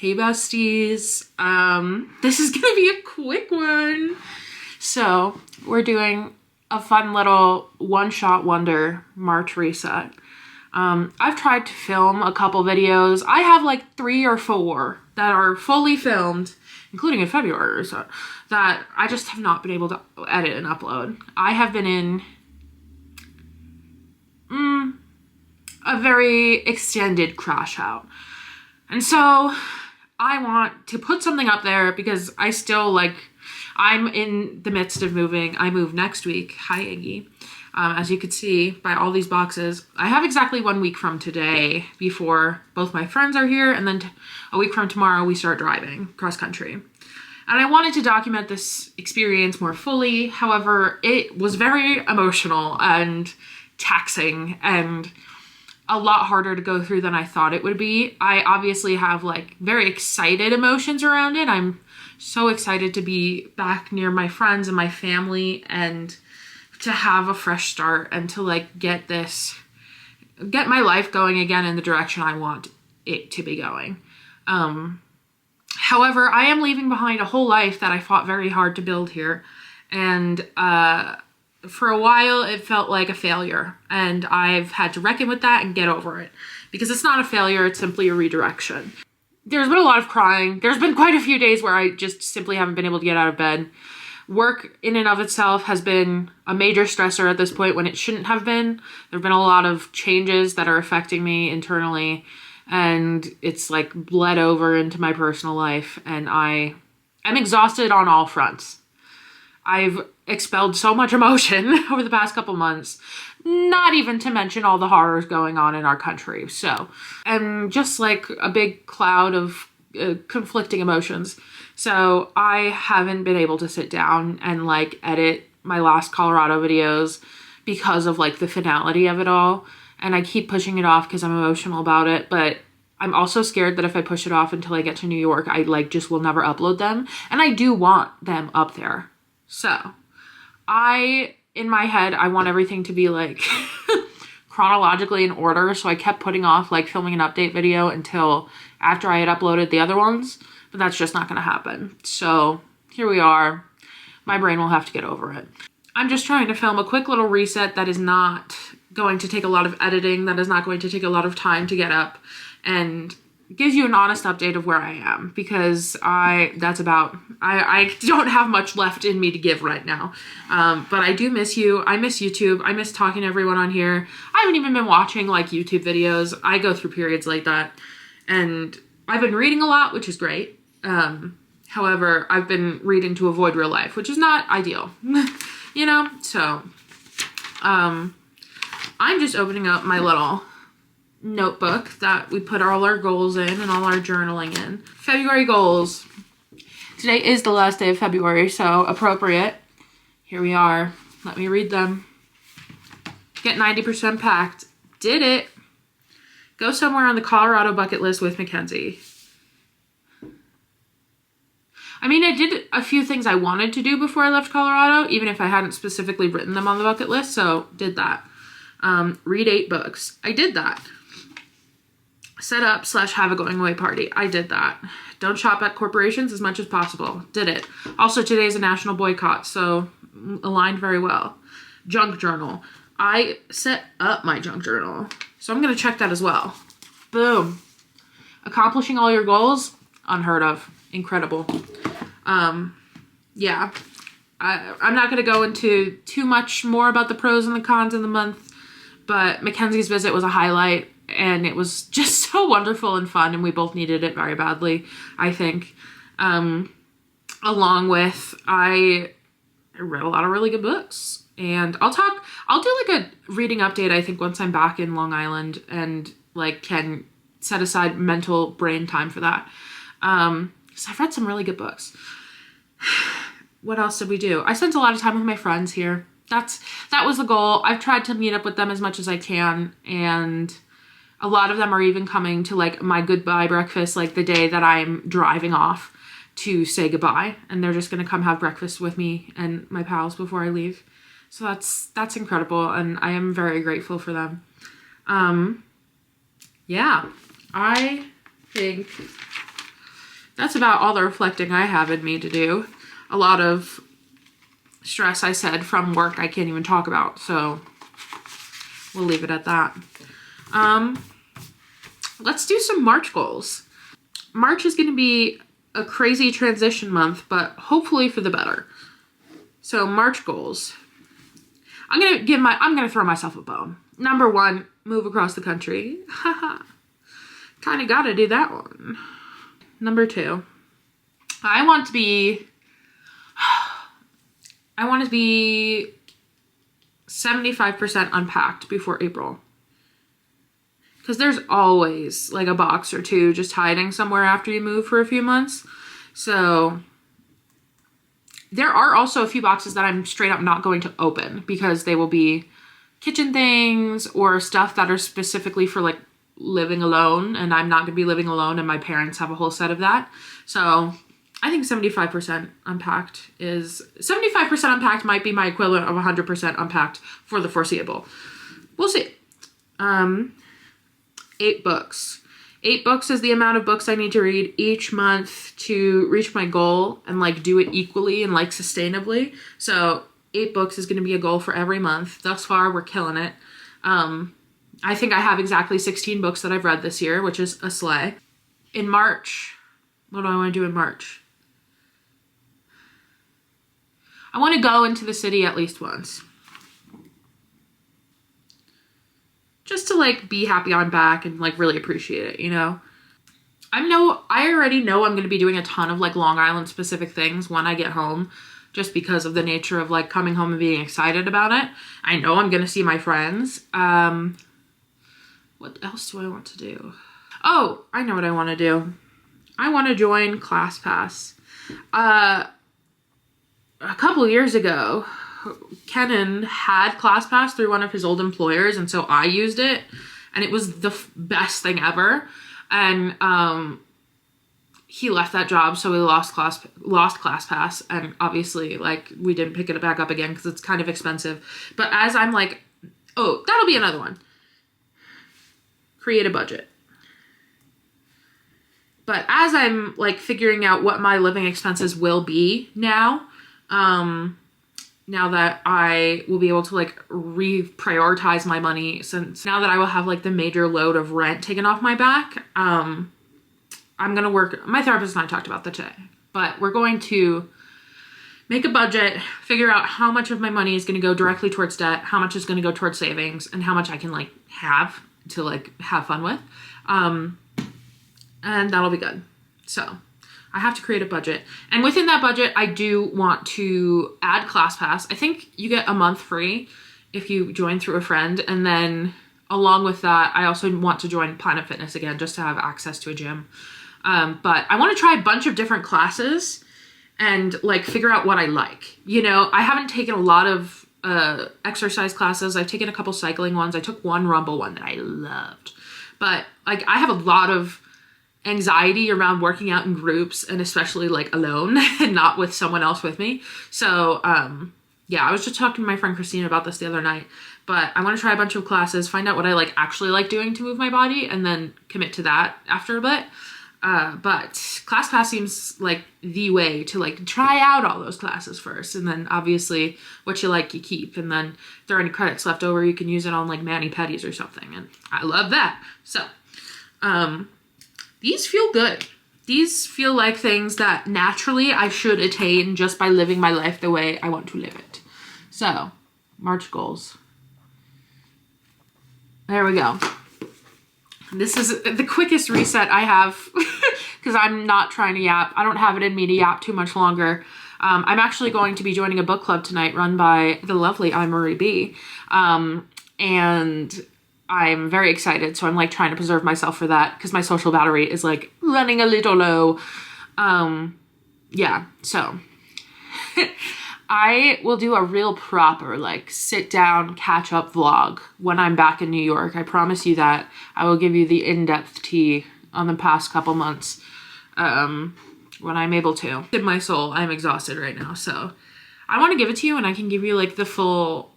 Hey besties, this is gonna be a quick one. So we're doing a fun little one-shot wonder March reset. I've tried to film a couple videos. I have like 3 or 4 that are fully filmed, including in February, so that I just have not been able to edit and upload. I have been in a very extended crash out. And so I want to put something up there because I still I'm in the midst of moving. I move next week. Hi, Iggy. As you could see by all these boxes, I have exactly 1 week from today before both my friends are here, and then a week from tomorrow we start driving cross country. And I wanted to document this experience more fully. However, it was very emotional and taxing and a lot harder to go through than I thought it would be. I obviously have very excited emotions around it. I'm so excited to be back near my friends and my family and to have a fresh start and to get my life going again in the direction I want it to be going. However, I am leaving behind a whole life that I fought very hard to build here. And for a while, it felt like a failure. And I've had to reckon with that and get over it. Because it's not a failure, it's simply a redirection. There's been a lot of crying. There's been quite a few days where I just simply haven't been able to get out of bed. Work in and of itself has been a major stressor at this point when it shouldn't have been. There have been a lot of changes that are affecting me internally. And it's bled over into my personal life. And I'm exhausted on all fronts. I've expelled so much emotion over the past couple months, not even to mention all the horrors going on in our country. So, and just a big cloud of conflicting emotions. So I haven't been able to sit down and edit my last Colorado videos because of the finality of it all. And I keep pushing it off because I'm emotional about it. But I'm also scared that if I push it off until I get to New York, I just will never upload them. And I do want them up there. So in my head, I want everything to be chronologically in order. So I kept putting off filming an update video until after I had uploaded the other ones, but that's just not going to happen. So here we are. My brain will have to get over it. I'm just trying to film a quick little reset that is not going to take a lot of editing, that is not going to take a lot of time to get up, and gives you an honest update of where I am, because I don't have much left in me to give right now. But I do miss you. I miss YouTube. I miss talking to everyone on here. I haven't even been watching YouTube videos. I go through periods like that. And I've been reading a lot, which is great. However, I've been reading to avoid real life, which is not ideal, So, I'm just opening up my little notebook that we put all our goals in and all our journaling in. February goals. Today is the last day of February, so appropriate. Here we are. Let me read them. Get 90% packed. Did it. Go somewhere on the Colorado bucket list with Mackenzie. I mean, I did a few things I wanted to do before I left Colorado, even if I hadn't specifically written them on the bucket list, so did that. Read 8 books. I did that. Set up / have a going away party. I did that. Don't shop at corporations as much as possible. Did it. Also, today is a national boycott, so aligned very well. Junk journal. I set up my junk journal, so I'm going to check that as well. Boom. Accomplishing all your goals? Unheard of. Incredible. Yeah. I'm not going to go into too much more about the pros and the cons of the month, but Mackenzie's visit was a highlight. And it was just so wonderful and fun, and we both needed it very badly, I think. Along with, I read a lot of really good books. And I'll do a reading update, I think, once I'm back in Long Island and can set aside mental brain time for that. Because I've read some really good books. What else did we do? I spent a lot of time with my friends here. That was the goal. I've tried to meet up with them as much as I can, and a lot of them are even coming to my goodbye breakfast, the day that I'm driving off to say goodbye. And they're just going to come have breakfast with me and my pals before I leave. So that's incredible. And I am very grateful for them. Yeah, I think that's about all the reflecting I have in me to do. A lot of stress, I said, from work I can't even talk about, so we'll leave it at that. Let's do some March goals. March is going to be a crazy transition month, but hopefully for the better. So March goals. I'm gonna throw myself a bone. Number 1, move across the country. Haha. Kind of gotta do that one. Number 2, I want to be 75% unpacked before April. Because there's always like a box or two just hiding somewhere after you move for a few months. So there are also a few boxes that I'm straight up not going to open because they will be kitchen things or stuff that are specifically for like living alone, and I'm not going to be living alone, and my parents have a whole set of that. So I think 75% unpacked might be my equivalent of 100% unpacked for the foreseeable. We'll see. 8 books. 8 books is the amount of books I need to read each month to reach my goal and like do it equally and like sustainably. So 8 books is going to be a goal for every month. Thus far, we're killing it. I think I have exactly 16 books that I've read this year, which is a slay. In March, what do I want to do in March? I want to go into the city at least once. Just to like be happy I'm back and like really appreciate it, you know? I already know I'm going to be doing a ton of like Long Island specific things when I get home, just because of the nature of like coming home and being excited about it. I know I'm going to see my friends. What else do I want to do? Oh, I know what I want to do. I want to join ClassPass. A couple years ago, Kenan had ClassPass through one of his old employers, and so I used it, and it was the best thing ever. And he left that job, so we lost ClassPass, and obviously like we didn't pick it back up again because it's kind of expensive. But as I'm like, oh, that'll be another one. Create a budget. But as I'm like figuring out what my living expenses will be now, now that I will be able to like reprioritize my money, since now that I will have like the major load of rent taken off my back, I'm gonna work, my therapist and I talked about that today, but we're going to make a budget, figure out how much of my money is gonna go directly towards debt, how much is gonna go towards savings, and how much I can like have to like have fun with. And that'll be good. So I have to create a budget. And within that budget, I do want to add ClassPass. I think you get a month free if you join through a friend. And then along with that, I also want to join Planet Fitness again, just to have access to a gym. But I want to try a bunch of different classes and like figure out what I like. You know, I haven't taken a lot of exercise classes. I've taken a couple cycling ones. I took one Rumble one that I loved. But like I have a lot of anxiety around working out in groups, and especially like alone and not with someone else with me. So yeah, I was just talking to my friend Christina about this the other night, but I want to try a bunch of classes, find out what I like actually like doing to move my body, and then commit to that after a bit. But ClassPass seems like the way to like try out all those classes first, and then obviously what you like you keep, and then if there are any credits left over you can use it on like mani-pedis or something, and I love that. So these feel good. These feel like things that naturally I should attain just by living my life the way I want to live it. So, March goals. There we go. This is the quickest reset I have because I'm not trying to yap. I don't have it in me to yap too much longer. I'm actually going to be joining a book club tonight run by the lovely Marie B. And I'm very excited, so I'm like trying to preserve myself for that because my social battery is like running a little low. Yeah, so I will do a real proper like sit down catch up vlog when I'm back in New York. I promise you that. I will give you the in-depth tea on the past couple months when I'm able to. In my soul, I'm exhausted right now, so I want to give it to you and I can give you like the full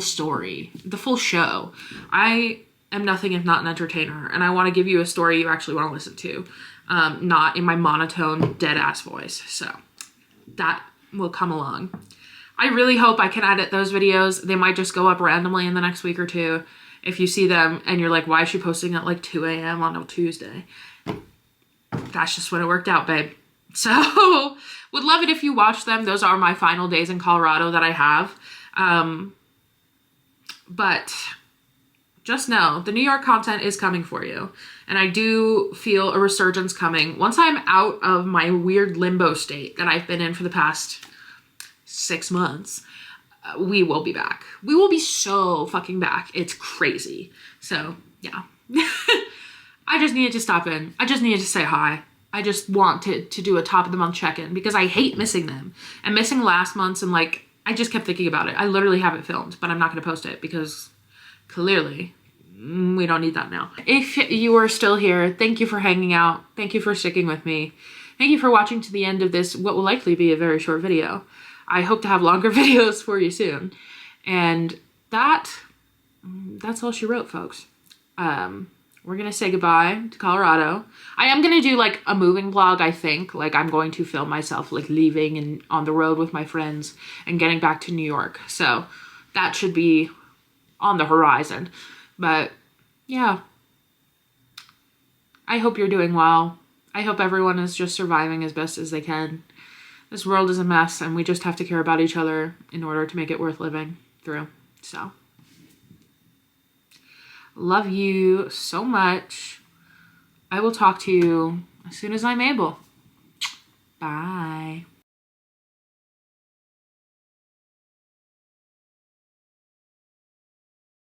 story, the full show. I am nothing if not an entertainer, and I want to give you a story you actually want to listen to, not in my monotone, dead-ass voice. So that will come along. I really hope I can edit those videos. They might just go up randomly in the next week or two. If you see them and you're like, why is she posting at like 2 a.m. on a Tuesday? That's just when it worked out, babe. So would love it if you watch them. Those are my final days in Colorado that I have. But just know the New York content is coming for you. And I do feel a resurgence coming. Once I'm out of my weird limbo state that I've been in for the past 6 months, we will be back. We will be so fucking back. It's crazy. So yeah. I just needed to stop in. I just needed to say hi. I just want to do a top of the month check-in because I hate missing them. And missing last month's, and like, I just kept thinking about it. I literally have it filmed, but I'm not going to post it because clearly we don't need that now. If you are still here, thank you for hanging out. Thank you for sticking with me. Thank you for watching to the end of this, what will likely be a very short video. I hope to have longer videos for you soon. And that's all she wrote, folks. We're gonna say goodbye to Colorado. I am gonna do like a moving vlog, I think. Like I'm going to film myself like leaving and on the road with my friends and getting back to New York. So that should be on the horizon. But yeah, I hope you're doing well. I hope everyone is just surviving as best as they can. This world is a mess and we just have to care about each other in order to make it worth living through. So love you so much. I will talk to you as soon as I'm able. Bye.